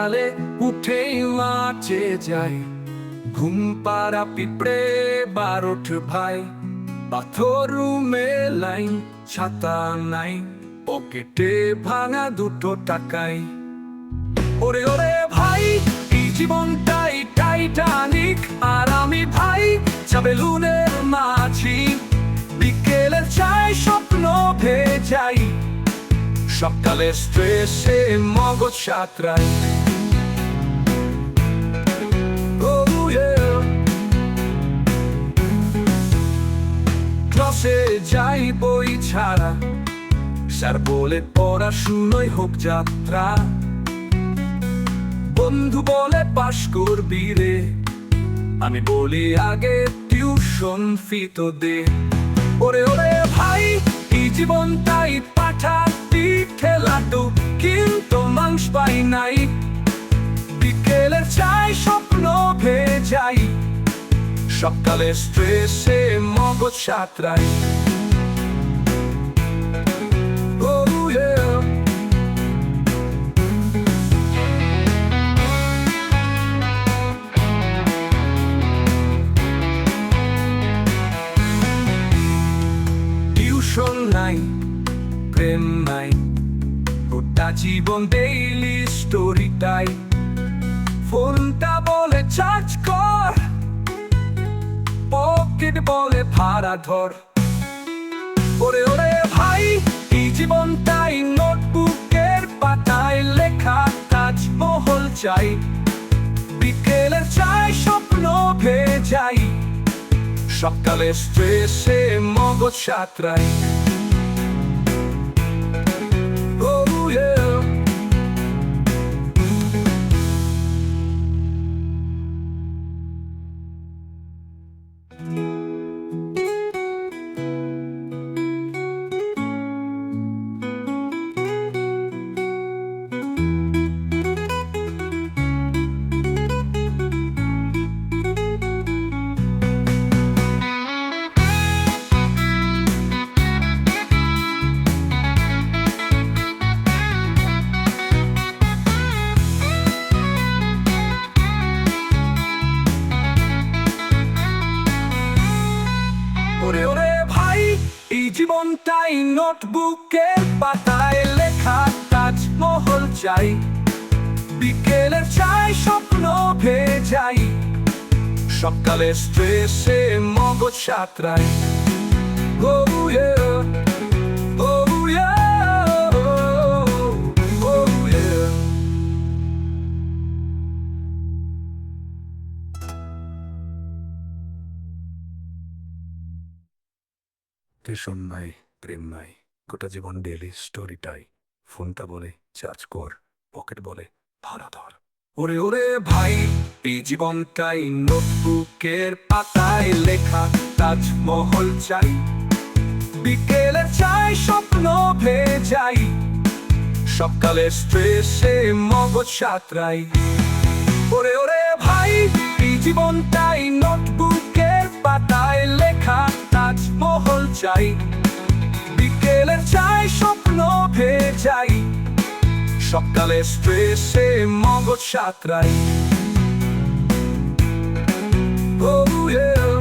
সকালে উঠেই মাঠে যাই, ঘুম পাড়া পিঁপড়ে বার ওঠ ভাই। বাথরুমে লাইন, ছাতা নাই, পকেটে ভাঙা 2 টাকাই। ওরে ওরে ভাই, এই জীবনটাই টাইটানিক, আর আমি ভাই চাবেলুনের মাঝি। বিকেলের চায় স্বপ্ন ভেজাই, সকালে স্ট্রেসে মগজ সাঁতরাই। ক্লাসে যাই বই ছাড়া, স্যার বলে পড়াশুনোই হোক যাত্রা। বন্ধু বলে পাশ করবি রে, আমি বলি আগে টিউশন ফি তো দে। ওরে ওরে ভাই, এই জীবনটাই পাঠাতি খেলাটু, কিন্তু মাংস পাই নাই। বিকেলের চাই স্বপ্ন ভেজাই, সকালে স্ট্রেসে মগজ সাঁতরাই। টিউশন নাই, প্রেম নাই, গোটা জীবন ডেইলি স্টোরিটাই। ফোনটা বলে চার্জ কর, পকেট বলে ভাড়া ধর। ওরে ওরে ভাই, এই জীবনটাই নোটবুকের পাতায় লেখা, তাজমহল চাই। বিকেলের চাই স্বপ্ন ভেজাই, সকালে স্ট্রেসে মগজ সাঁতরাই। ওরে ওরে ভাই, এই জীবনটাই নোটবুকের পাতায় লেখা, তাজমহল চাই। বিকেলের চাই স্বপ্ন ভেজাই, সকালে স্ট্রেসে মগজ সাঁতরাই। Oh yeah, oh yeah, oh yeah. Tuition নাই, প্রেম নাই, গোটা জীবন ডেলি স্টোরিটাই। ফোনটা বলে চার্জ কর, পকেট বলে ভাড়া ধর। ওরে ওরে ভাই, এই জীবনটাই নোটবুকের পাতায় লেখা, তাজমহল চাই। বিকেলে চাই স্বপ্ন ভেজাই, সকালে স্ট্রেসে মগজ সাঁতরাই। ওরে ওরে ভাই, এই জীবনটাই নোটবুকের পাতায় লেখা, তাজমহল চাই। বিকেলে চাই স্বপ্ন ভেজাই, সকালে স্ট্রেসে মগজ সাঁতরাই। Oh yeah.